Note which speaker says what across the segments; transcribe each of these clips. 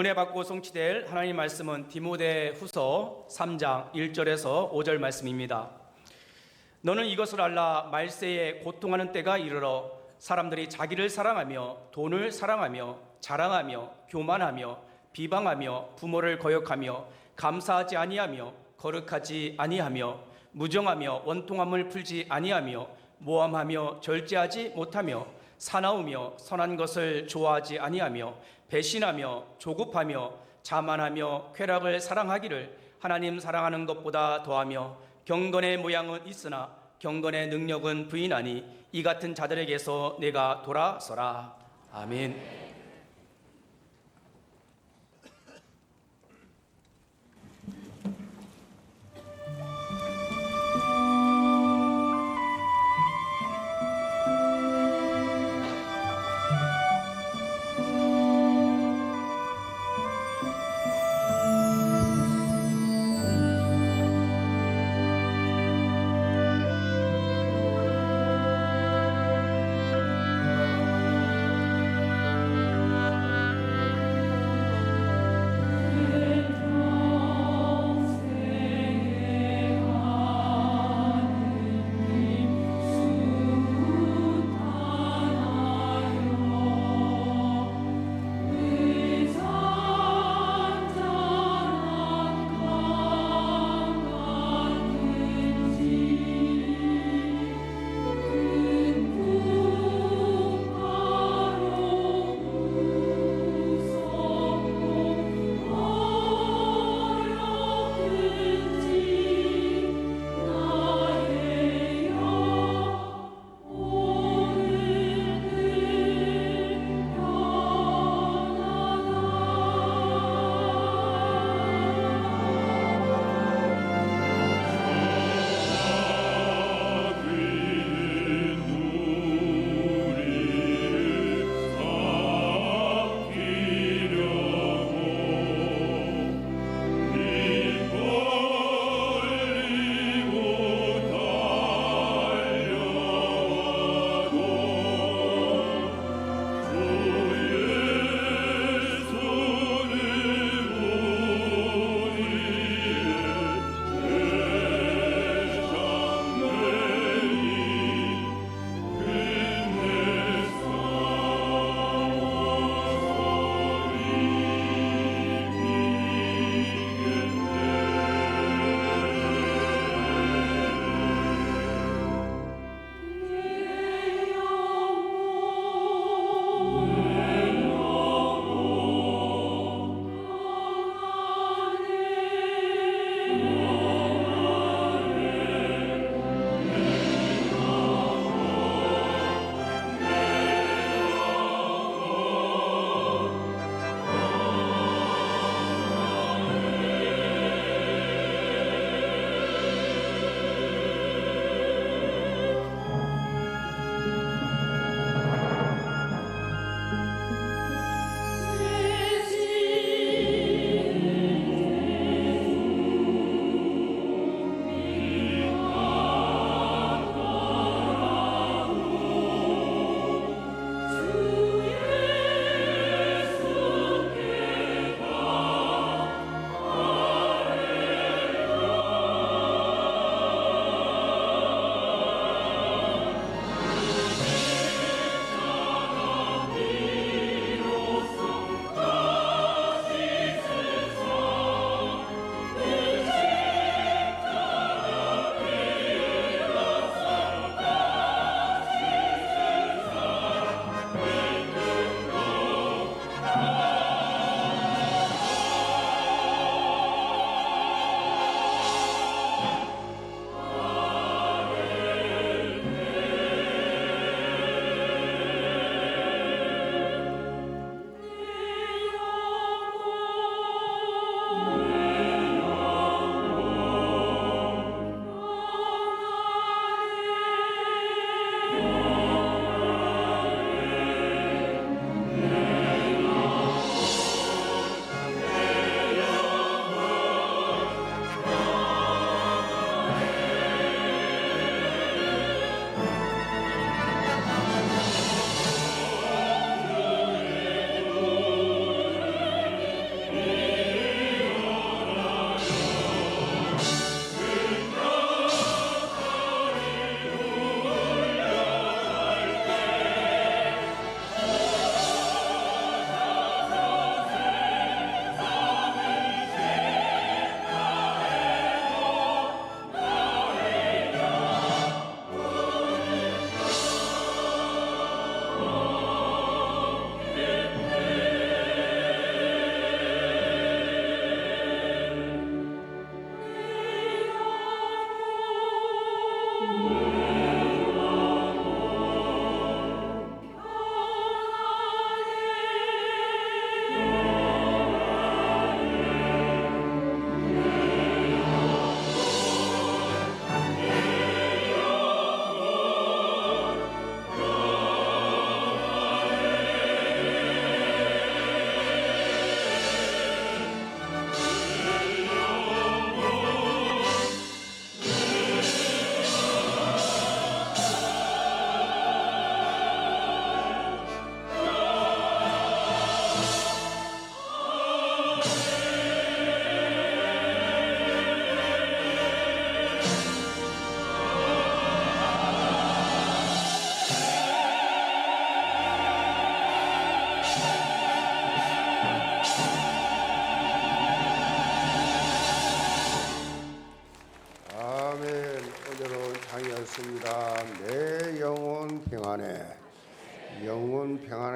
Speaker 1: 은혜 받고 성취될 하나님 말씀은 디모데 후서 3장 1절에서 5절 말씀입니다. 너는 이것을 알라. 말세에 고통하는 때가 이르러 사람들이 자기를 사랑하며 돈을 사랑하며 자랑하며 교만하며 비방하며 부모를 거역하며 감사하지 아니하며 거룩하지 아니하며 무정하며 원통함을 풀지 아니하며 모함하며 절제하지 못하며 사나우며 선한 것을 좋아하지 아니하며 배신하며 조급하며 자만하며 쾌락을 사랑하기를 하나님 사랑하는 것보다 더하며 경건의 모양은 있으나 경건의 능력은 부인하니 이 같은 자들에게서 내가 돌아서라. 아멘.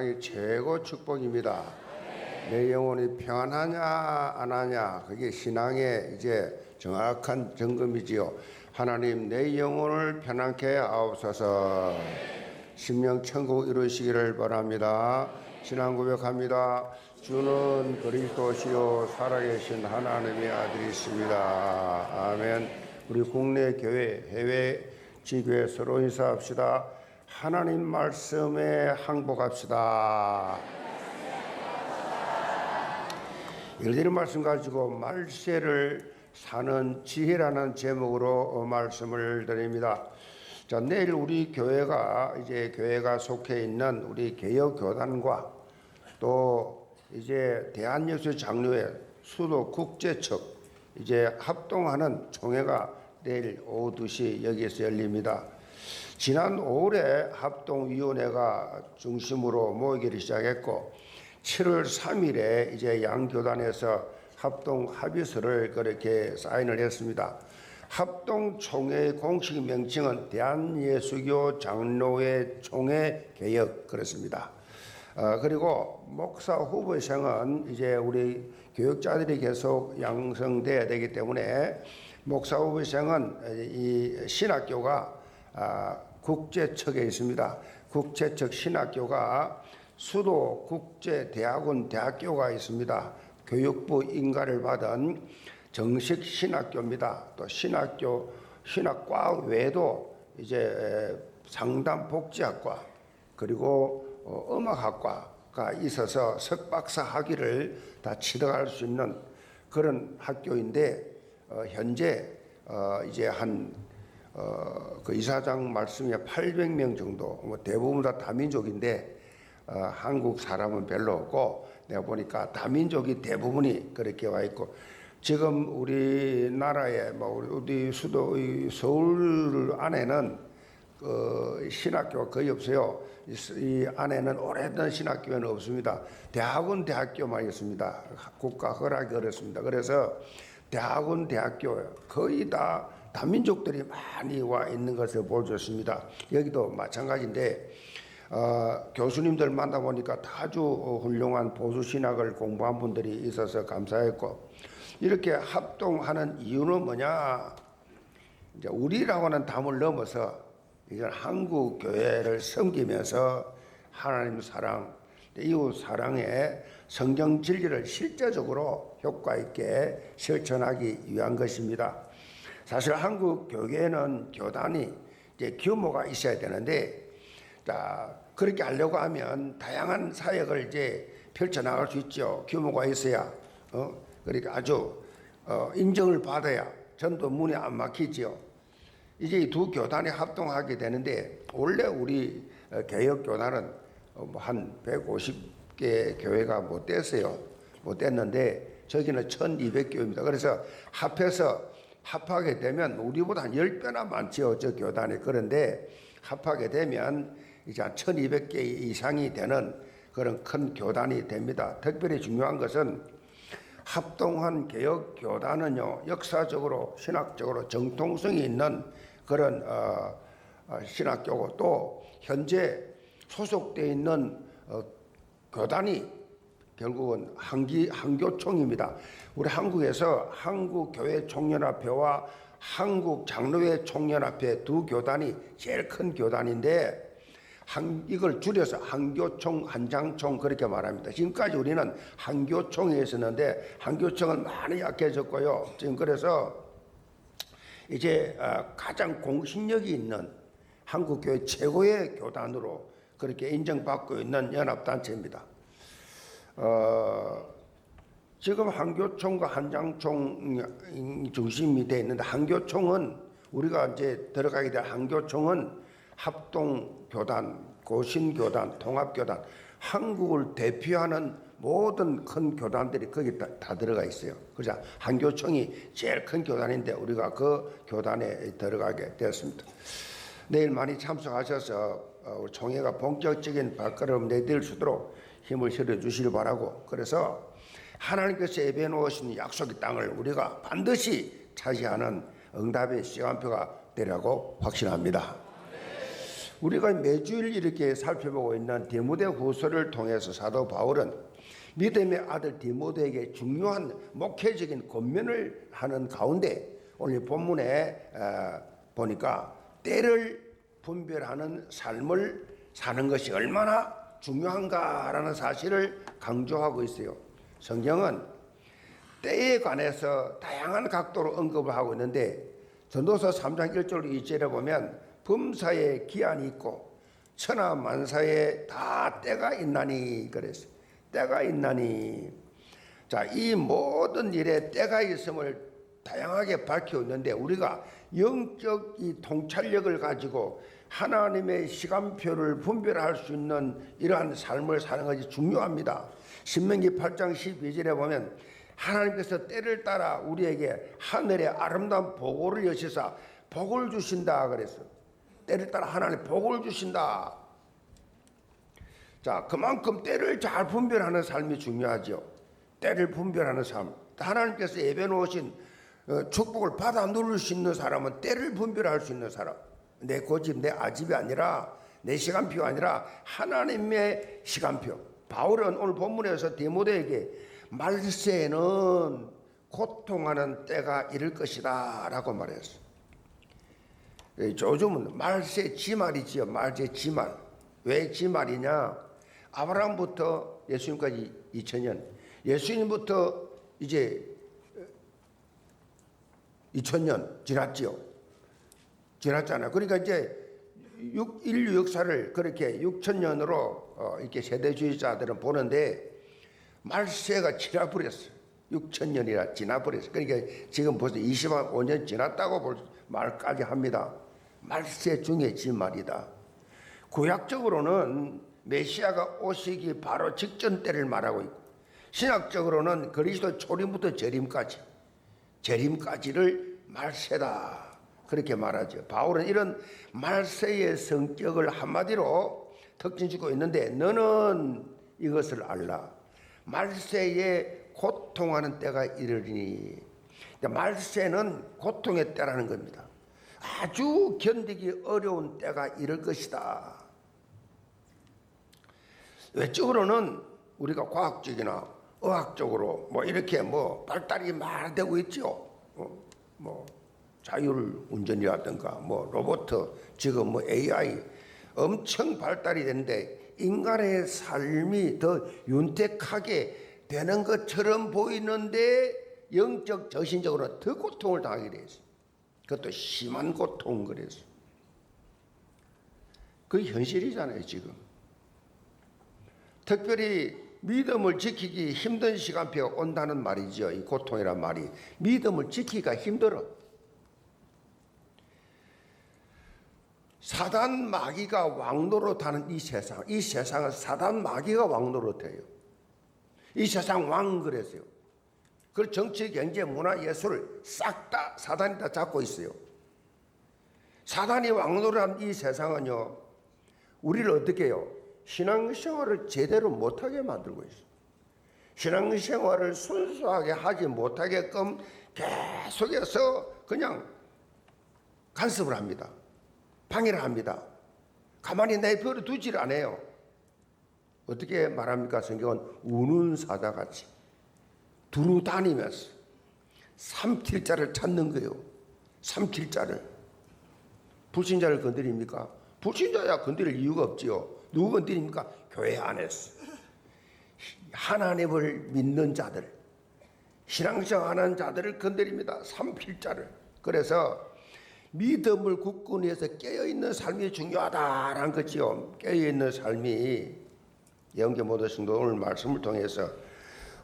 Speaker 2: 하나님의 최고 축복입니다. 내 영혼이 평안하냐 안 하냐, 그게 신앙의 이제 정확한 점검이지요. 하나님, 내 영혼을 편안케 하옵소서. 심령 천국 이루시기를 바랍니다. 신앙 고백합니다. 주는 그리스도시요 살아계신 하나님의 아들이십니다. 아멘. 우리 국내 교회, 해외 지교회 서로 인사합시다. 하나님 말씀에 항복합시다. 열린 말씀 가지고 말세를 사는 지혜라는 제목으로 말씀을 드립니다. 자, 내일 우리 교회가 속해 있는 우리 개혁교단과 또 이제 대한예수장로회 수도 국제측 이제 합동하는 총회가 내일 오후 2시 여기에서 열립니다. 지난 5월에 합동위원회가 중심으로 모이기를 시작했고 7월 3일에 이제 양교단에서 합동 합의서를 그렇게 사인을 했습니다. 합동총회의 공식 명칭은 대한예수교 장로회 총회 개혁 그렇습니다. 그리고 목사 후보생은 이제 우리 교육자들이 계속 양성돼야 되기 때문에 목사 후보생은 이 신학교가 국제측에 있습니다. 국제측 신학교가 수도 국제대학원 대학교가 있습니다. 교육부 인가를 받은 정식 신학교입니다. 또 신학과 외에도 이제 상담복지학과 그리고 음악학과가 있어서 석박사 학위를 다 취득할 수 있는 그런 학교인데 현재 이제 그 이사장 말씀에 800명 정도, 대부분 다 다민족인데 한국 사람은 별로 없고 내가 보니까 다민족이 대부분이 그렇게 와 있고 지금 우리나라에 우리 수도 서울 안에는 신학교가 거의 없어요. 이 안에는 오래된 신학교는 없습니다. 대학원 대학교만 있습니다. 국가 허락이 어렵습니다. 그래서 대학원 대학교 거의 다 다민족들이 많이 와 있는 것을 볼 수 있습니다. 여기도 마찬가지인데 교수님들 만나보니까 아주 훌륭한 보수신학을 공부한 분들이 있어서 감사했고 이렇게 합동하는 이유는 뭐냐, 이제 우리라고는 담을 넘어서 이건 한국 교회를 섬기면서 하나님 사랑, 이웃 사랑의 성경 진리를 실제적으로 효과 있게 실천하기 위한 것입니다. 사실 한국 교회는 교단이 이제 규모가 있어야 되는데, 자, 그렇게 하려고 하면 다양한 사역을 이제 펼쳐나갈 수 있죠. 규모가 있어야, 그러니까 아주 인정을 받아야 전도 문이 안 막히죠. 이제 이 두 교단이 합동하게 되는데 원래 우리 개혁교단은 한 150개 교회가 못 됐어요. 못 됐는데 저기는 1200교회입니다. 그래서 합하게 되면 우리보다 한 10배나 많죠. 저 교단이. 그런데 합하게 되면 이제 한 1200개 이상이 되는 그런 큰 교단이 됩니다. 특별히 중요한 것은 합동한 개혁교단은요, 역사적으로 신학적으로 정통성이 있는 그런 신학교고 또 현재 소속되어 있는 교단이 결국은 한교총입니다. 우리 한국에서 한국교회 총연합회와 한국장로회 총연합회 두 교단이 제일 큰 교단인데 이걸 줄여서 한교총, 한장총 그렇게 말합니다. 지금까지 우리는 한교총에 있었는데 한교총은 많이 약해졌고요. 지금 그래서 이제 가장 공신력이 있는 한국교회 최고의 교단으로 그렇게 인정받고 있는 연합단체입니다. 지금 한교총과 한장총 중심이 되어 있는데 한교총은 우리가 이제 들어가게 될 한교총은 합동교단, 고신교단, 통합교단, 한국을 대표하는 모든 큰 교단들이 거기 다 들어가 있어요. 그래서 한교총이 제일 큰 교단인데 우리가 그 교단에 들어가게 되었습니다. 내일 많이 참석하셔서 총회가 본격적인 발걸음 내딜 수 있도록 힘을 실어 주시길 바라고, 그래서 하나님께서 예비해 놓으신 약속의 땅을 우리가 반드시 차지하는 응답의 시간표가 되라고 확신합니다. 우리가 매주일 이렇게 살펴보고 있는 디모데후서를 통해서 사도 바울은 믿음의 아들 디모데에게 중요한 목회적인 권면을 하는 가운데 오늘 본문에 보니까 때를 분별하는 삶을 사는 것이 얼마나 중요한가라는 사실을 강조하고 있어요. 성경은 때에 관해서 다양한 각도로 언급을 하고 있는데 전도서 3장 1절 2절에 보면 범사에 기한이 있고 천하 만사에 다 때가 있나니 그랬어요. 때가 있나니. 자, 이 모든 일에 때가 있음을 다양하게 밝히고 있는데 우리가 영적 이 통찰력을 가지고 하나님의 시간표를 분별할 수 있는 이러한 삶을 사는 것이 중요합니다. 신명기 8장 12절에 보면 하나님께서 때를 따라 우리에게 하늘의 아름다운 보고를 여시사 복을 주신다 그랬어요. 때를 따라 하나님 복을 주신다. 자, 그만큼 때를 잘 분별하는 삶이 중요하죠. 때를 분별하는 삶. 하나님께서 예배 놓으신 축복을 받아 누릴 수 있는 사람은 때를 분별할 수 있는 사람. 내 고집, 내 아집이 아니라 내 시간표가 아니라 하나님의 시간표. 바울은 오늘 본문에서 디모데에게 말세에는 고통하는 때가 이를 것이다 라고 말했어요. 요즘은 말세 지말이지요. 말세 지말. 왜 지말이냐? 아브라함부터 예수님까지 2000년, 예수님부터 이제 2000년 지났지요. 지났잖아요. 그러니까 이제 인류 역사를 그렇게 6000년으로 이렇게 세대주의자들은 보는데 말세가 지나버렸어요. 6000년이나 지나버렸어요. 그러니까 지금 벌써 25년 지났다고 말까지 합니다. 말세 중에 지말이다. 구약적으로는 메시아가 오시기 바로 직전 때를 말하고 있고 신약적으로는 그리스도 초림부터 재림까지를 말세다. 그렇게 말하죠. 바울은 이런 말세의 성격을 한마디로 특징 짓고 있는데 너는 이것을 알라. 말세에 고통하는 때가 이르리니. 말세는 고통의 때라는 겁니다. 아주 견디기 어려운 때가 이를 것이다. 외적으로는 우리가 과학적이나 의학적으로 이렇게 발달이 많이 되고 있죠. 자율운전이라든가 로봇, 지금 AI 엄청 발달이 되는데 인간의 삶이 더 윤택하게 되는 것처럼 보이는데 영적 정신적으로 더 고통을 당하게 됐어요. 그것도 심한 고통. 그래서 그게 현실이잖아요. 지금 특별히 믿음을 지키기 힘든 시간표가 온다는 말이죠. 이 고통이란 말이 믿음을 지키기가 힘들어. 사단 마귀가 왕노릇하는 이 세상은 사단 마귀가 왕노릇해요. 이 세상 왕 그랬어요. 그 정치, 경제, 문화, 예술을 싹 다 사단이 다 잡고 있어요. 사단이 왕노릇한 이 세상은요, 우리를 어떻게 해요? 신앙생활을 제대로 못하게 만들고 있어요. 신앙생활을 순수하게 하지 못하게끔 계속해서 그냥 간섭을 합니다. 방해를 합니다. 가만히 내버려 두지를 않아요. 어떻게 말합니까? 성경은 우는 사자같이 두루 다니면서 삼킬자를 찾는 거예요. 삼킬자를. 불신자를 건드립니까? 불신자야 건드릴 이유가 없지요. 누구 건드립니까? 교회 안에서. 하나님을 믿는 자들, 신앙생활하는 자들을 건드립니다. 삼킬자를. 그래서 믿음을 굳건히 해서 깨어있는 삶이 중요하다라는 거지요. 깨어있는 삶이. 영계 모든 성도 오늘 말씀을 통해서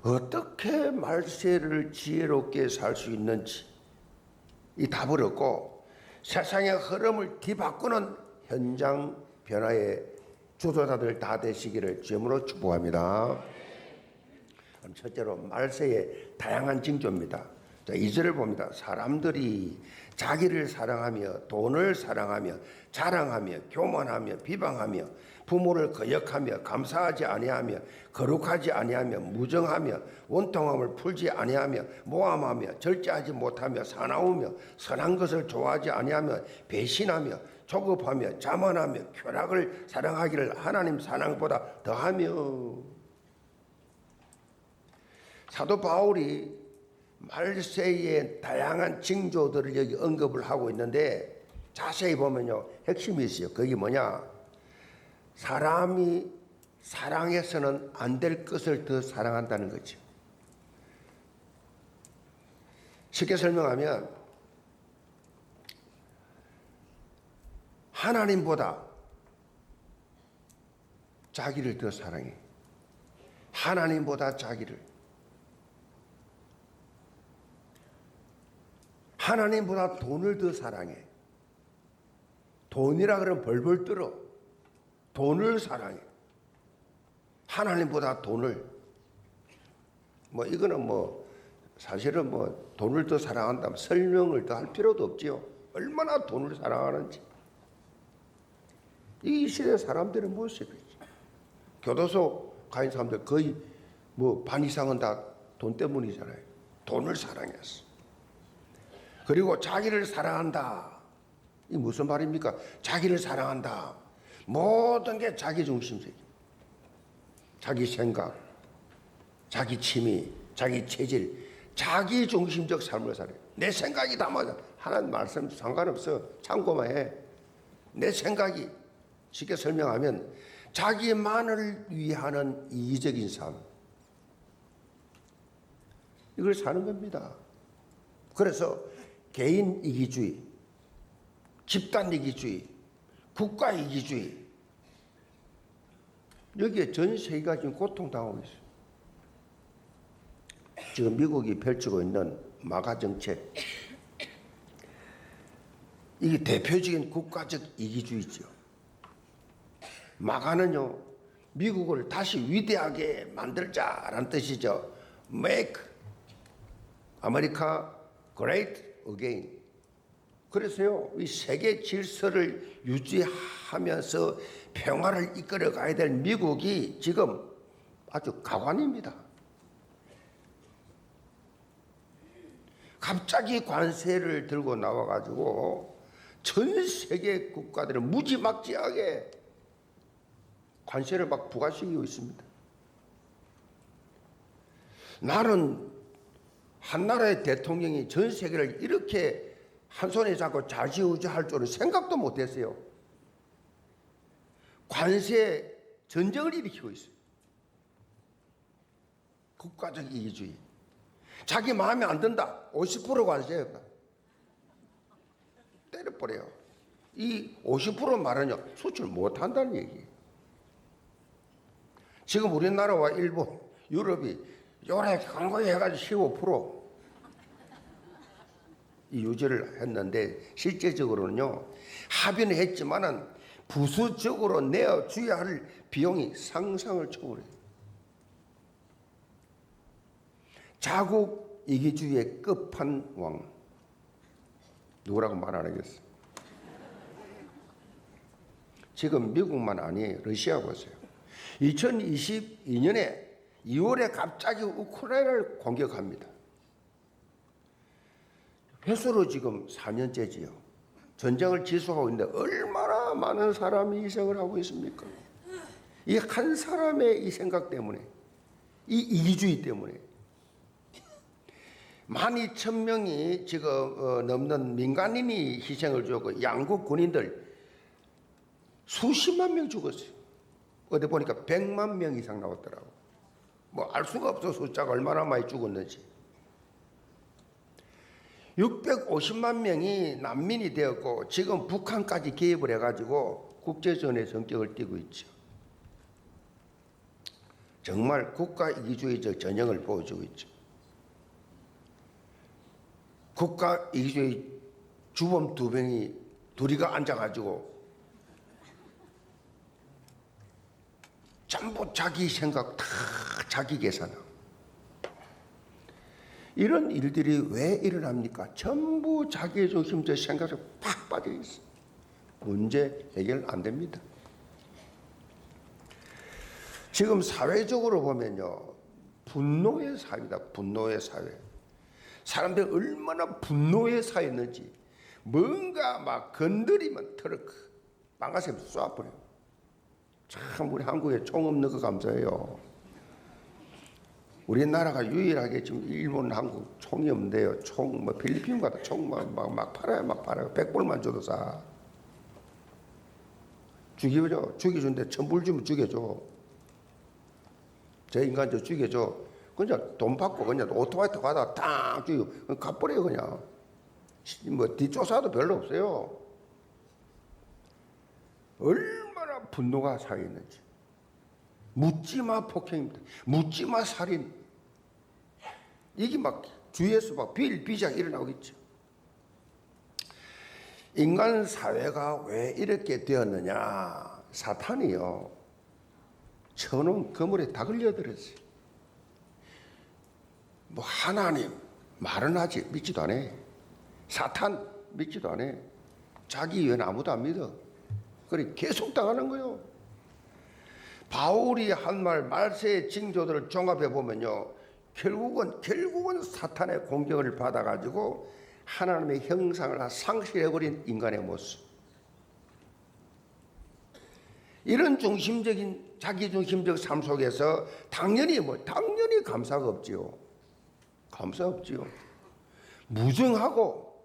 Speaker 2: 어떻게 말세를 지혜롭게 살 수 있는지 이 답을 얻고 세상의 흐름을 뒤바꾸는 현장 변화의 주도자들 다 되시기를 주님으로 축복합니다. 그럼 첫째로 말세의 다양한 징조입니다. 자, 2절을 봅니다. 사람들이 자기를 사랑하며 돈을 사랑하며 자랑하며 교만하며 비방하며 부모를 거역하며 감사하지 아니하며 거룩하지 아니하며 무정하며 원통함을 풀지 아니하며 모함하며 절제하지 못하며 사나우며 선한 것을 좋아하지 아니하며 배신하며 조급하며 자만하며 쾌락을 사랑하기를 하나님 사랑보다 더하며. 사도 바울이 말세의 다양한 징조들을 여기 언급을 하고 있는데 자세히 보면요, 핵심이 있어요. 그게 뭐냐? 사람이 사랑해서는 안 될 것을 더 사랑한다는 거죠. 쉽게 설명하면 하나님보다 자기를 더 사랑해. 하나님보다 자기를. 하나님보다 돈을 더 사랑해. 돈이라 그러면 벌벌 떨어. 돈을 사랑해. 하나님보다 돈을. 이거는 사실은 돈을 더 사랑한다면 설명을 더 할 필요도 없지요. 얼마나 돈을 사랑하는지. 이 시대 사람들의 모습이지. 교도소 가인 사람들 거의 반 이상은 다 돈 때문이잖아요. 돈을 사랑했어. 그리고 자기를 사랑한다. 이 무슨 말입니까? 자기를 사랑한다. 모든 게 자기 중심적이야. 자기 생각, 자기 취미, 자기 체질, 자기 중심적 삶을 살아요. 내 생각이 다 맞아. 하나님 말씀 상관없어. 참고만 해. 내 생각이, 쉽게 설명하면 자기만을 위하는 이기적인 삶. 이걸 사는 겁니다. 그래서 개인 이기주의, 집단 이기주의, 국가 이기주의, 여기에 전 세계가 지금 고통당하고 있어요. 지금 미국이 펼치고 있는 마가 정책, 이게 대표적인 국가적 이기주의죠. 마가는요, 미국을 다시 위대하게 만들자라는 뜻이죠. Make America Great Again. 그래서요, 이 세계 질서를 유지하면서 평화를 이끌어 가야 될 미국이 지금 아주 가관입니다. 갑자기 관세를 들고 나와가지고 전 세계 국가들은 무지막지하게 관세를 막 부과시키고 있습니다. 나는 한 나라의 대통령이 전 세계를 이렇게 한 손에 잡고 좌지우지할 줄은 생각도 못했어요. 관세 전쟁을 일으키고 있어요. 국가적 이기주의. 자기 마음에 안 든다. 50% 관세였다. 때려버려요. 이 50% 말은요, 수출 못한다는 얘기예요. 지금 우리나라와 일본, 유럽이 요래 강고히 해가지고 15% 이 유지를 했는데 실제적으로는요, 합의는 했지만은 부수적으로 내어줘야 할 비용이 상상을 초월해요. 자국 이기주의의 끝판왕. 누구라고 말 안 하겠어요. 지금 미국만 아니에요. 러시아 보세요. 2022년에 2월에 갑자기 우크라이나를 공격합니다. 회수로 지금 4년째지요. 전쟁을 지속하고 있는데 얼마나 많은 사람이 희생을 하고 있습니까? 이 한 사람의 이 생각 때문에, 이 이기주의 때문에 12,000명이 지금 넘는 민간인이 희생을 주었고 양국 군인들 수십만 명 죽었어요. 어디 보니까 100만 명 이상 나왔더라고. 알 수가 없어, 숫자가 얼마나 많이 죽었는지. 650만 명이 난민이 되었고 지금 북한까지 개입을 해가지고 국제전의 성격을 띠고 있죠. 정말 국가 이기주의적 전형을 보여주고 있죠. 국가 이기주의 주범 둘이가 앉아가지고 전부 자기 생각 다 자기 계산하고, 이런 일들이 왜 일어납니까? 전부 자기중심적 생각에 팍 빠져 있어. 문제 해결 안 됩니다. 지금 사회적으로 보면요, 분노의 사회입니다. 분노의 사회. 사람들이 얼마나 분노에 사 있는지, 뭔가 막 건드리면 트럭 빵가슴 쏴버려요. 참 우리 한국에 총 없는 거 감사해요. 우리나라가 유일하게 지금 일본, 한국 총이 없는데요. 총 뭐 필리핀 같은 총 막 팔아요, 막 팔아요. 100불만 줘도 사. 죽이죠. 죽여준데 1000불 주면 죽여줘. 제 인간 저 죽여줘. 그냥 돈 받고 그냥 오토바이 타고 가다가 딱 죽이고 가버려요 그냥. 뭐 뒷조사도 별로 없어요. 얼마나 분노가 살아있는지. 묻지마 폭행입니다. 묻지마 살인. 이게 막 주위에서 막 비일비재가 일어나고 있죠. 인간 사회가 왜 이렇게 되었느냐. 사탄이요, 천원 그물에 다 걸려들었어요. 뭐 하나님 말은 하지 믿지도 않아. 사탄 믿지도 않아. 자기 외에는 아무도 안 믿어. 그래 계속 당하는 거요. 바울이 한 말 말세의 징조들을 종합해 보면요, 결국은 사탄의 공격을 받아가지고 하나님의 형상을 상실해버린 인간의 모습. 이런 중심적인 자기중심적 삶 속에서 당연히 감사가 없지요. 감사 없지요. 무정하고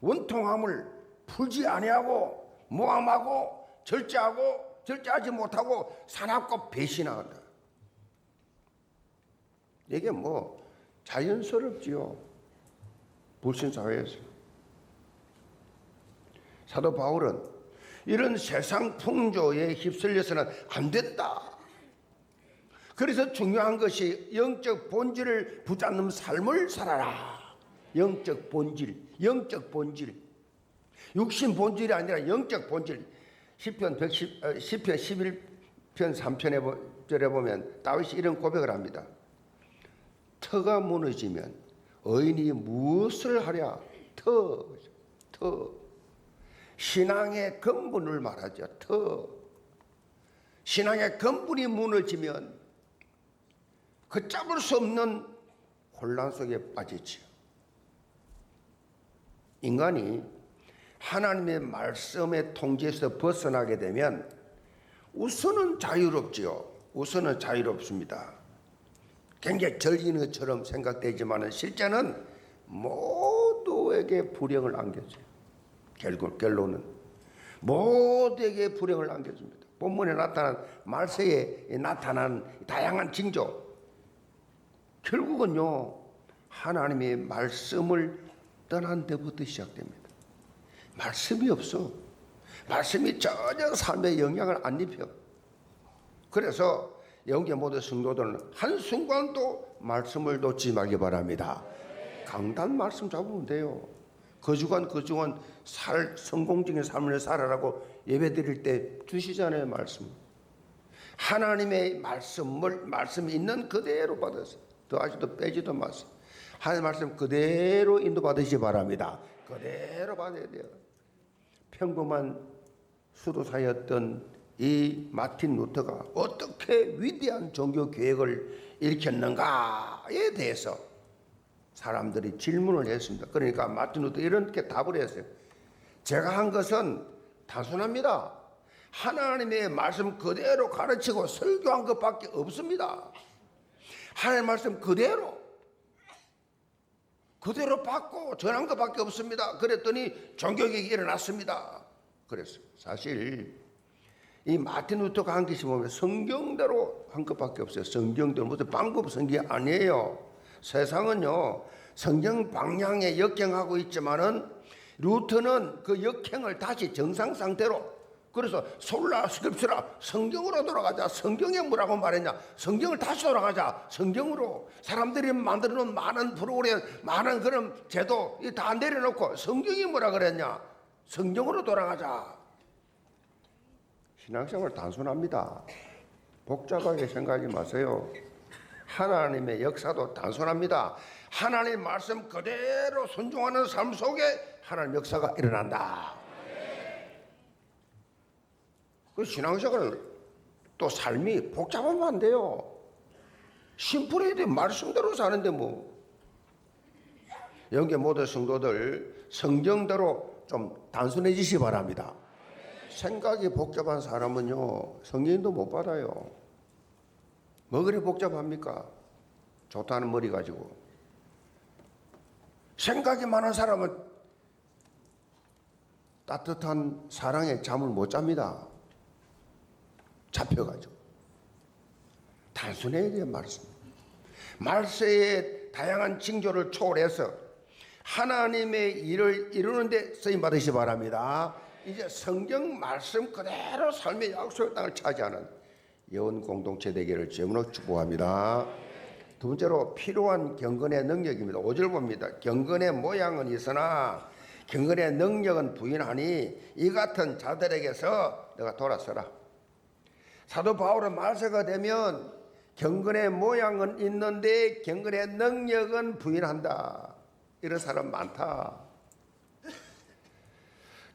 Speaker 2: 원통함을 풀지 아니하고 모함하고 절제하지 못하고 사납고 배신한다. 이게 뭐 자연스럽지요. 불신사회에서. 사도 바울은 이런 세상 풍조에 휩쓸려서는 안 된다. 그래서 중요한 것이 영적 본질을 붙잡는 삶을 살아라. 영적 본질. 육신 본질이 아니라 영적 본질. 시편 11편 3편에 보면 다윗이 이런 고백을 합니다. 터가 무너지면 의인이 무엇을 하랴? 터. 신앙의 근본을 말하죠. 신앙의 근본이 무너지면 걷잡을 수 없는 혼란 속에 빠지지요. 인간이 하나님의 말씀의 통제에서 벗어나게 되면 우선은 자유롭지요. 우선은 자유롭습니다. 굉장히 즐기는 것처럼 생각되지만 실제는 모두에게 불행을 안겨줘요. 결론은 모두에게 불행을 안겨줍니다. 본문에 나타난 말세에 나타난 다양한 징조, 결국은요 하나님의 말씀을 떠난 데부터 시작됩니다. 말씀이 없어. 말씀이 전혀 삶에 영향을 안 입혀. 그래서 영계 모든 성도들은 한순간도 말씀을 놓지 말기 바랍니다. 강단 말씀 잡으면 돼요. 거주간 성공적인 삶을 살아라고 예배 드릴 때 주시잖아요. 말씀. 하나님의 말씀이 있는 그대로 받으세요. 더하지도 빼지도 마세요. 하나님의 말씀 그대로 인도받으시기 바랍니다. 그대로 받아야 돼요. 평범한 수도사였던 이 마틴 루터가 어떻게 위대한 종교 계획을 일으켰는가에 대해서 사람들이 질문을 했습니다. 그러니까 마틴 루터 이렇게 답을 했어요. 제가 한 것은 단순합니다. 하나님의 말씀 그대로 가르치고 설교한 것밖에 없습니다. 하나님의 말씀 그대로 받고 전한 것밖에 없습니다. 그랬더니 종교개혁이 일어났습니다. 그랬어요. 사실 이 마틴 루터가 한 것이 보면 성경대로 한 것밖에 없어요. 성경대로 무슨 방법 성경이 아니에요. 세상은요 성경 방향에 역행하고 있지만은 루터는 그 역행을 다시 정상 상태로, 그래서 솔라 스크립처라 성경으로 돌아가자. 성경에 뭐라고 말했냐? 성경을 다시 돌아가자. 성경으로 사람들이 만들어 놓은 많은 프로그램, 많은 그런 제도 다 내려놓고 성경이 뭐라 그랬냐? 성경으로 돌아가자. 신앙생활 단순합니다. 복잡하게 생각하지 마세요. 하나님의 역사도 단순합니다. 하나님 말씀 그대로 순종하는 삶 속에 하나님 역사가 일어난다. 그 신앙생활은 또 삶이 복잡하면 안 돼요. 심플해야 돼. 말씀대로 사는데 뭐. 여기 모든 성도들 성경대로 좀 단순해지시 바랍니다. 생각이 복잡한 사람은요 성경도 못 받아요. 뭐 그리 복잡합니까? 좋다는 머리 가지고. 생각이 많은 사람은 따뜻한 사랑에 잠을 못 잡니다. 잡혀가지고. 단순해야 돼요. 말세의 다양한 징조를 초월해서 하나님의 일을 이루는 데 쓰임 받으시 바랍니다. 이제 성경 말씀 그대로 삶의 약속의 땅을 차지하는 예언 공동체 되기를 주님으로 축복합니다. 두 번째로 필요한 경건의 능력입니다. 5절 봅니다. 경건의 모양은 있으나 경건의 능력은 부인하니 이 같은 자들에게서 내가 돌아서라. 사도 바울은 말세가 되면 경건의 모양은 있는데 경건의 능력은 부인한다. 이런 사람 많다.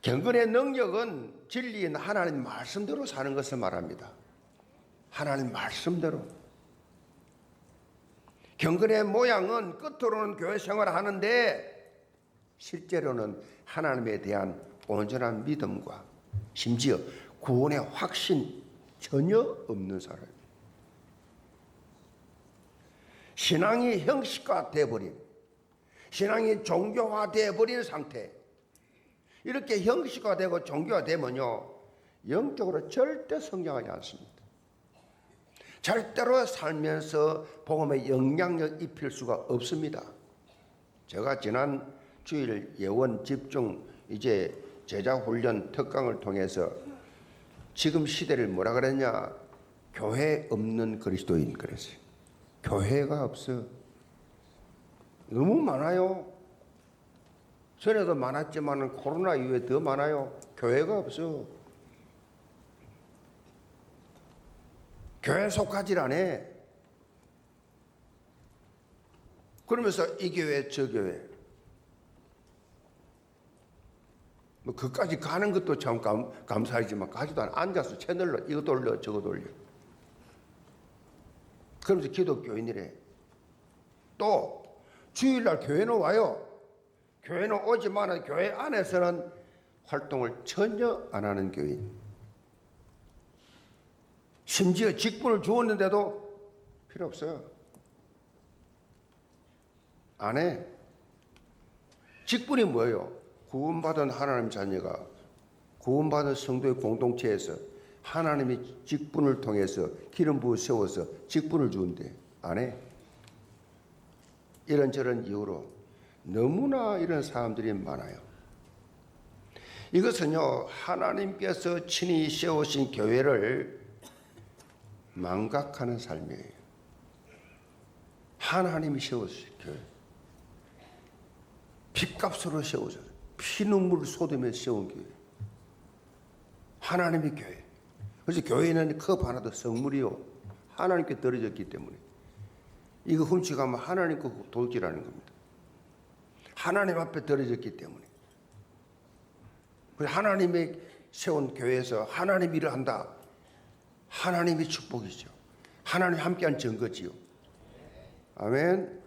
Speaker 2: 경건의 능력은 진리인 하나님 말씀대로 사는 것을 말합니다. 하나님 말씀대로. 경건의 모양은 끝으로는 교회 생활을 하는데 실제로는 하나님에 대한 온전한 믿음과 심지어 구원의 확신 전혀 없는 사람. 신앙이 형식화되어 버린, 신앙이 종교화되어 버린 상태. 이렇게 형식화되고 종교화되면요 영적으로 절대 성장하지 않습니다. 절대로 살면서 복음에 영향력 입힐 수가 없습니다. 제가 지난 주일 예원 집중 이제 제자 훈련 특강을 통해서 지금 시대를 뭐라 그랬냐? 교회 없는 그리스도인 그랬어요. 교회가 없어. 너무 많아요. 전에도 많았지만 코로나 이후에 더 많아요. 교회가 없어. 교회 속하질 않아. 그러면서 이 교회 저 교회 뭐 그까지 가는 것도 참 감사하지만 가지도 않아. 앉아서 채널로 이거 돌려 저거 돌려. 그러면서 기독교인이래. 또 주일날 교회는 와요. 교회는 오지만 교회 안에서는 활동을 전혀 안 하는 교인. 심지어 직분을 주었는데도 필요 없어요. 안 해. 직분이 뭐예요? 구원받은 하나님 자녀가 구원받은 성도의 공동체에서 하나님의 직분을 통해서 기름 부어 세워서 직분을 주는데 안 해. 이런저런 이유로 너무나 이런 사람들이 많아요. 이것은요 하나님께서 친히 세우신 교회를 망각하는 삶이에요. 하나님이 세우신 교회, 핏값으로 세우셨어요. 피눈물 쏟으며 세운 교회, 하나님의 교회. 그래서 교회는 컵 하나도 성물이요 하나님께 떨어졌기 때문에 이거 훔쳐가면 하나님 거 돌기라는 겁니다. 하나님 앞에 떨어졌기 때문에. 하나님의 세운 교회에서 하나님 일을 한다. 하나님의 축복이죠. 하나님 함께한 증거지요. 아멘.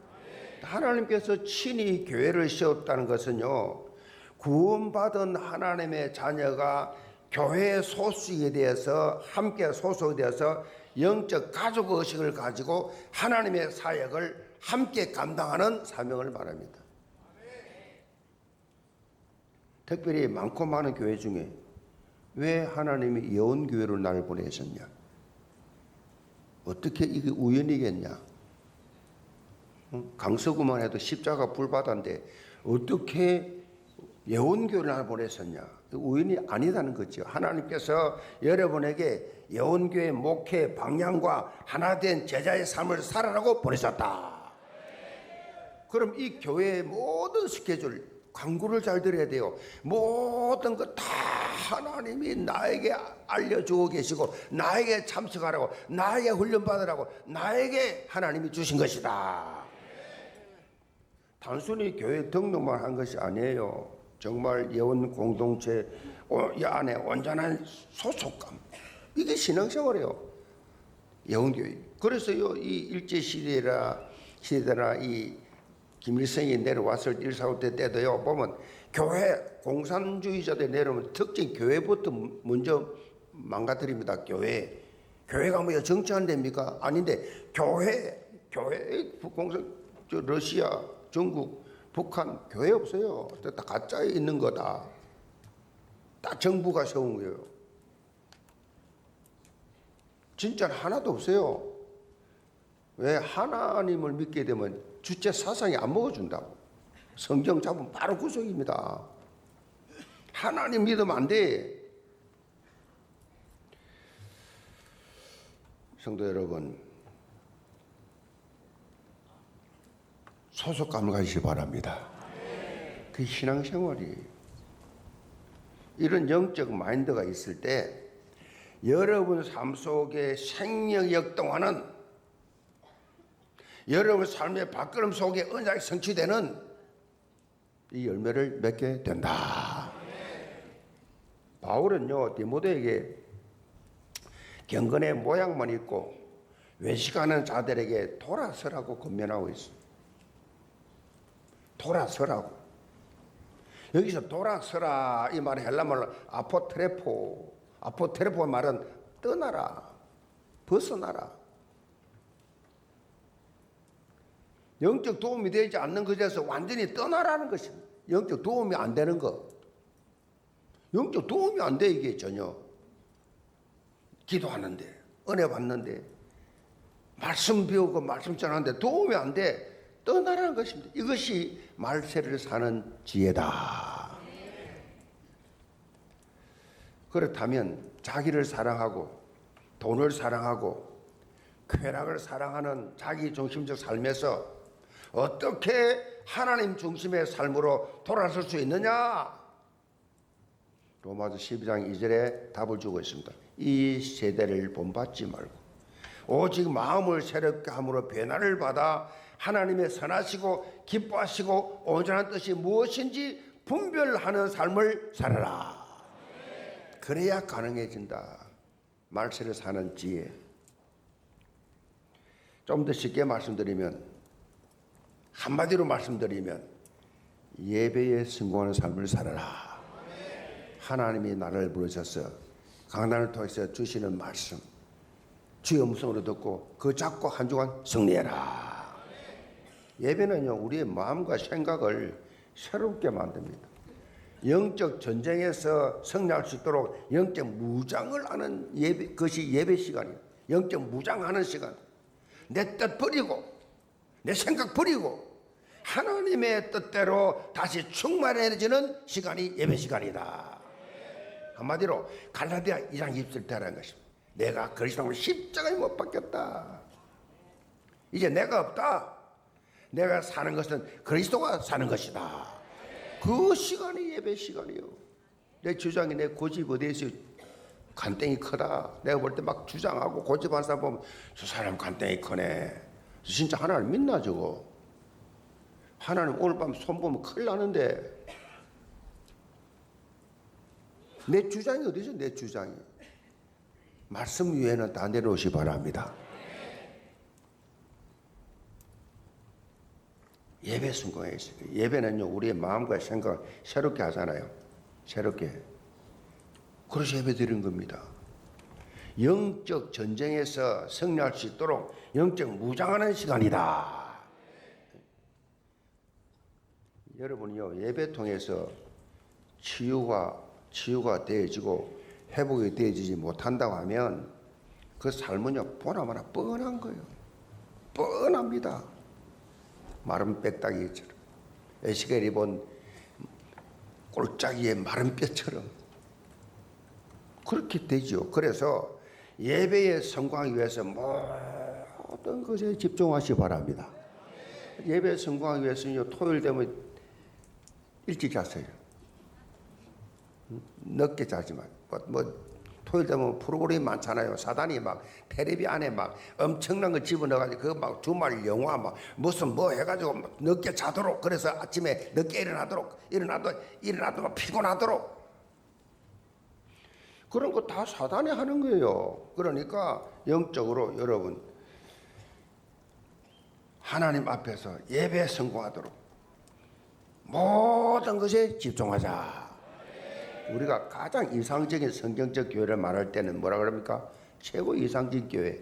Speaker 2: 하나님께서 친히 교회를 세웠다는 것은요 구원받은 하나님의 자녀가 교회의 소수에 대해서 함께 소속이 되어서 영적 가족 의식을 가지고 하나님의 사역을 함께 감당하는 사명을 말합니다. 특별히 많고 많은 교회 중에 왜 하나님이 예언교회로 나를 보내셨냐? 어떻게 이게 우연이겠냐? 강서구만 해도 십자가 불바다인데 어떻게 예언교회를 나를 보내셨냐? 우연이 아니다는 거죠. 하나님께서 여러분에게 예언교회 목회 방향과 하나된 제자의 삶을 살아라고 보내셨다. 그럼 이 교회의 모든 스케줄 광고를 잘 들어야 돼요. 모든 거 다 하나님이 나에게 알려주고 계시고 나에게 참석하라고 나에게 훈련받으라고 나에게 하나님이 주신 것이다. 단순히 교회 등록만 한 것이 아니에요. 정말 예원 공동체 안에 온전한 소속감, 이게 신앙생활이에요. 예원교회. 그래서요, 이 일제 시대나 이 김일성이 내려왔을 1.4.5 때도요, 보면 교회 공산주의자들 내려오면 특징 교회부터 먼저 망가뜨립니다. 교회가 뭐야 정치한 데입니까? 아닌데 교회 러시아, 중국, 북한 교회 없어요. 다 가짜에 있는 거다. 다 정부가 세운 거예요. 진짜 하나도 없어요. 왜? 하나님을 믿게 되면 주체 사상이 안 먹어준다고. 성경 잡으면 바로 구속입니다. 하나님 믿으면 안 돼. 성도 여러분, 소속감을 가지시 바랍니다. 그 신앙생활이 이런 영적 마인드가 있을 때 여러분 삶 속에 생명 역동하는, 여러분 삶의 밥그릇 속에 언약이 성취되는 이 열매를 맺게 된다. 바울은요, 디모데에게 경건의 모양만 있고 외식하는 자들에게 돌아서라고 권면하고 있습니다. 돌아서라고. 여기서 돌아서라 이 말은 헬라말로 아포트레포 말은 떠나라, 벗어나라. 영적 도움이 되지 않는 것에서 완전히 떠나라는 것입니다. 영적 도움이 안 되는 것. 영적 도움이 안 돼, 이게 전혀. 기도하는데, 은혜 받는데, 말씀 배우고 말씀 전하는데 도움이 안 돼. 떠나라는 것입니다. 이것이 말세를 사는 지혜다. 그렇다면 자기를 사랑하고 돈을 사랑하고 쾌락을 사랑하는 자기 중심적 삶에서 어떻게 하나님 중심의 삶으로 돌아설 수 있느냐? 로마서 12장 2절에 답을 주고 있습니다. 이 세대를 본받지 말고 오직 마음을 새롭게 함으로 변화를 받아 하나님의 선하시고 기뻐하시고 온전한 뜻이 무엇인지 분별하는 삶을 살아라. 그래야 가능해진다. 말세를 사는 지혜. 좀 더 쉽게 말씀드리면, 한마디로 말씀드리면 예배에 승고하는 삶을 살아라. 하나님이 나를 부르셔서 강단을 통해서 주시는 말씀, 주의 음성으로 듣고 그 잡고 한 주간 승리해라. 예배는요, 우리의 마음과 생각을 새롭게 만듭니다. 영적 전쟁에서 승리할 수 있도록 영적 무장을 하는 예배, 그것이 예배 시간이에요. 영적 무장하는 시간. 내 뜻 버리고 내 생각 버리고 하나님의 뜻대로 다시 충만해지는 시간이 예배 시간이다. 한마디로 갈라디아 2장 27절이라는 것입니다. 내가 그리스도로 십자가에 못 박혔다. 이제 내가 없다. 내가 사는 것은 그리스도가 사는 것이다. 그 시간이 예배 시간이요. 내 주장이 내 고집 어디에서 간땡이 크다. 내가 볼 때 막 주장하고 고집하는 사람 보면 저 사람 간땡이 크네. 진짜 하나님 믿나 저거. 하나님 오늘 밤 손 보면 큰일 나는데. 내 주장이 어디서 내 주장이. 말씀 위에는 다 내려오시 바랍니다. 예배 순간에 있어요. 예배는요, 우리의 마음과 생각을 새롭게 하잖아요. 새롭게. 그래서 예배 드리는 겁니다. 영적 전쟁에서 승리할 수 있도록 영적 무장하는 시간이다. 여러분이요, 예배 통해서 치유가 되어지고 회복이 되어지지 못한다고 하면 그 삶은요, 보나마나 뻔한 거예요. 뻔합니다. 마른 빽딱이처럼, 에스겔이 본 꼴짜기의 마른 뼈처럼 그렇게 되죠. 그래서 예배에 성공하기 위해서 모든 것에 집중하시기 바랍니다. 예배에 성공하기 위해서는 토요일 되면 일찍 잤어요. 늦게 자지만 토요일 되면 프로그램이 많잖아요. 사단이 막 텔레비 안에 막 엄청난 거 집어넣어가지고 그 막 주말 영화 막 무슨 뭐 해가지고 막 늦게 자도록, 그래서 아침에 늦게 일어나도 막 피곤하도록, 그런 거 다 사단이 하는 거예요. 그러니까 영적으로 여러분 하나님 앞에서 예배에 성공하도록 모든 것에 집중하자. 우리가 가장 이상적인 성경적 교회를 말할 때는 뭐라 그럽니까? 최고 이상적인 교회,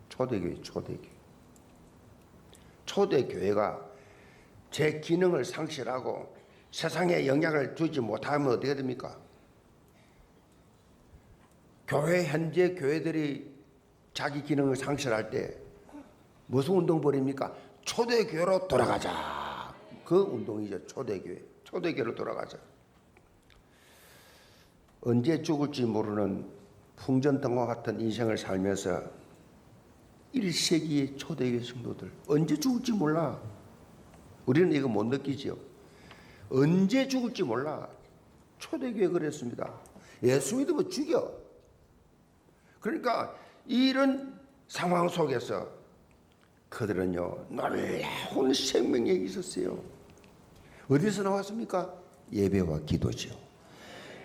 Speaker 2: 초대교회. 초대교회가 제 기능을 상실하고 세상에 영향을 주지 못하면 어떻게 됩니까? 현재 교회들이 자기 기능을 상실할 때 무슨 운동 벌입니까? 초대교회로 돌아가자. 그 운동이죠. 초대교회로 돌아가자. 언제 죽을지 모르는 풍전등화 같은 인생을 살면서 1세기의 초대교회 성도들, 언제 죽을지 몰라. 우리는 이거 못 느끼지요. 언제 죽을지 몰라. 초대교회 그랬습니다. 예수 믿으면 죽여. 그러니까 이런 상황 속에서 그들은요, 놀라운 생명력이 있었어요. 어디서 나왔습니까? 예배와 기도죠.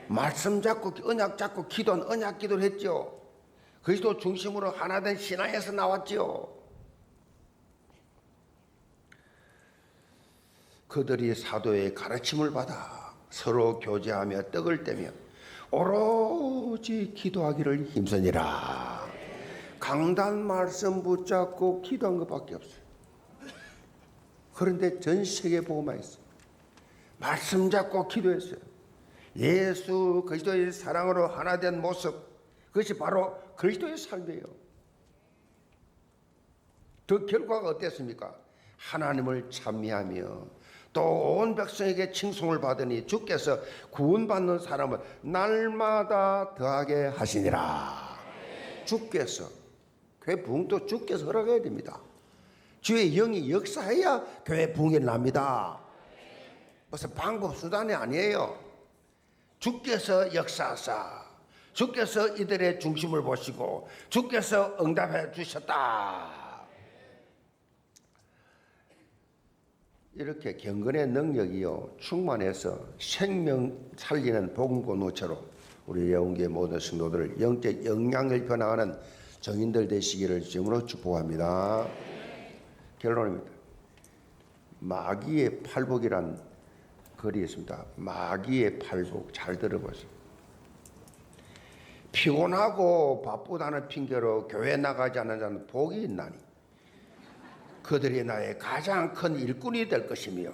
Speaker 2: 말씀 잡고 언약 잡고 기도는 언약 기도를 했죠. 그리스도 중심으로 하나된 신앙에서 나왔죠. 그들이 사도의 가르침을 받아 서로 교제하며 떡을 떼며 오로지 기도하기를 힘쓰니라. 강단 말씀 붙잡고 기도한 것밖에 없어요. 그런데 전 세계 복음화 했어요. 말씀 잡고 기도했어요. 예수 그리스도의 사랑으로 하나 된 모습, 그것이 바로 그리스도의 삶이에요. 그 결과가 어땠습니까? 하나님을 찬미하며 또 온 백성에게 칭송을 받으니 주께서 구원받는 사람을 날마다 더하게 하시니라. 주께서, 교회 부흥도 주께서 허락해야 됩니다. 주의 영이 역사해야 교회 부흥이 납니다. 무슨 방법 수단이 아니에요. 주께서 역사하사, 주께서 이들의 중심을 보시고 주께서 응답해 주셨다. 이렇게 경건의 능력이요 충만해서 생명 살리는 복음 공동체로 우리 예언교회 모든 성도들을 영적 영향을 변화하는 정인들 되시기를 주님으로 축복합니다. 결론입니다. 마귀의 팔복이란 글이 있습니다. 마귀의 팔복, 잘 들어보세요. 피곤하고 바쁘다는 핑계로 교회 나가지 않는 자는 복이 있나니 그들이 나의 가장 큰 일꾼이 될 것이며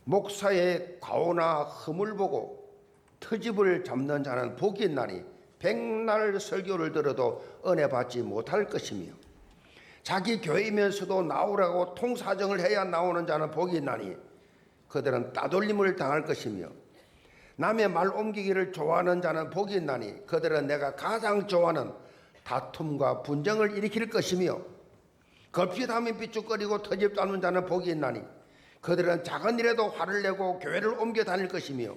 Speaker 2: 목사의 과오나 흠을 보고 트집을 잡는 자는 복이 있나니 백날 설교를 들어도 은혜 받지 못할 것이며 자기 교회이면서도 나오라고 통사정을 해야 나오는 자는 복이 있나니 그들은 따돌림을 당할 것이며 남의 말 옮기기를 좋아하는 자는 복이 있나니 그들은 내가 가장 좋아하는 다툼과 분쟁을 일으킬 것이며 걸핏하면 삐죽거리고 터집 잡는 자는 복이 있나니 그들은 작은 일에도 화를 내고 교회를 옮겨 다닐 것이며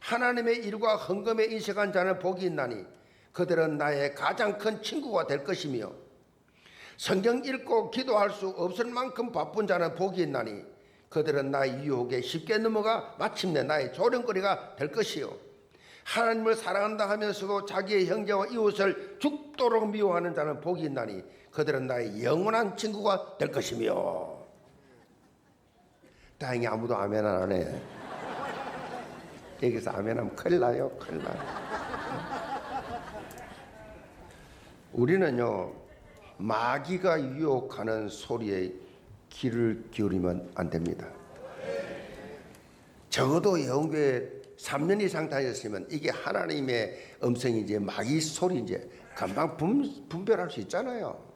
Speaker 2: 하나님의 일과 헌금에 인식한 자는 복이 있나니 그들은 나의 가장 큰 친구가 될 것이며 성경 읽고 기도할 수 없을 만큼 바쁜 자는 복이 있나니 그들은 나의 유혹에 쉽게 넘어가 마침내 나의 조련거리가 될 것이요 하나님을 사랑한다 하면서도 자기의 형제와 이웃을 죽도록 미워하는 자는 복이 있나니 그들은 나의 영원한 친구가 될 것이며. 다행히 아무도 아멘 안 하네. 여기서 아멘하면 큰일 나요. 우리는요 마귀가 유혹하는 소리에 귀를 기울이면 안 됩니다. 적어도 영교에 3년 이상 다녔으면 이게 하나님의 음성인지 마귀 소리인지 금방 분별할 수 있잖아요.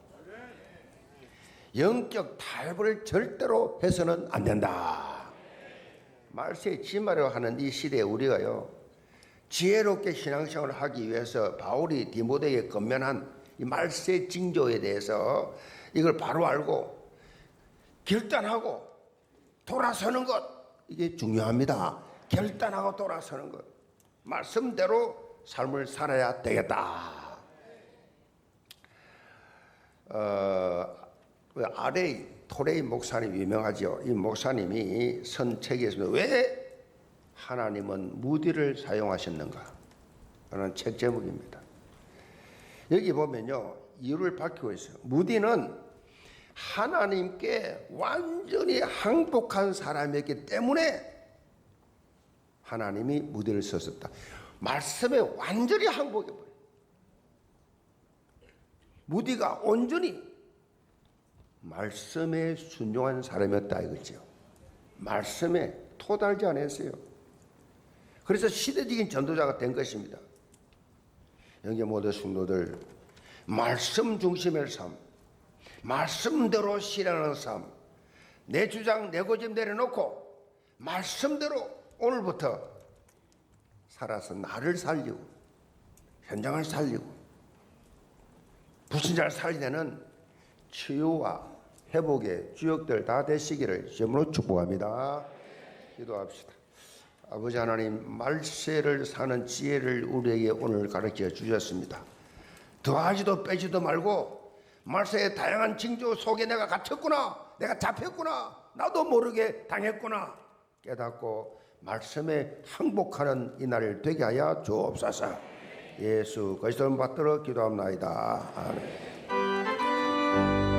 Speaker 2: 영적 타협을 절대로 해서는 안 된다. 말세에 지마려 하는 이 시대에 우리가요 지혜롭게 신앙생활을 하기 위해서 바울이 디모데에게 건면한 이 말세 징조에 대해서 이걸 바로 알고 결단하고 돌아서는 것, 이게 중요합니다. 결단하고 돌아서는 것. 말씀대로 삶을 살아야 되겠다. 아레이 토레이 목사님 유명하죠. 이 목사님이 쓴 책에 있습니다. 왜 하나님은 무디를 사용하셨는가? 라는 책 제목입니다. 여기 보면요, 이유를 밝히고 있어요. 무디는 하나님께 완전히 항복한 사람이었기 때문에 하나님이 무디를 썼었다. 말씀에 완전히 항복해버려요. 무디가 온전히 말씀에 순종한 사람이었다 이거죠. 말씀에 토달지 않았어요. 그래서 시대적인 전도자가 된 것입니다. 영계 모든 성도들, 말씀 중심의 삶, 말씀대로 실행하는 삶, 내 주장 내 고집 내려놓고 말씀대로 오늘부터 살아서 나를 살리고 현장을 살리고 불신자를 살리는 치유와 회복의 주역들 다 되시기를 주님으로 축복합니다. 기도합시다. 아버지 하나님, 말세를 사는 지혜를 우리에게 오늘 가르쳐 주셨습니다. 더하지도 빼지도 말고 말세의 다양한 징조 속에 내가 갇혔구나, 내가 잡혔구나, 나도 모르게 당했구나 깨닫고 말씀에 항복하는 이날 되게 하여 주옵소서. 예수 그리스도 받들어 기도합나이다. 아멘.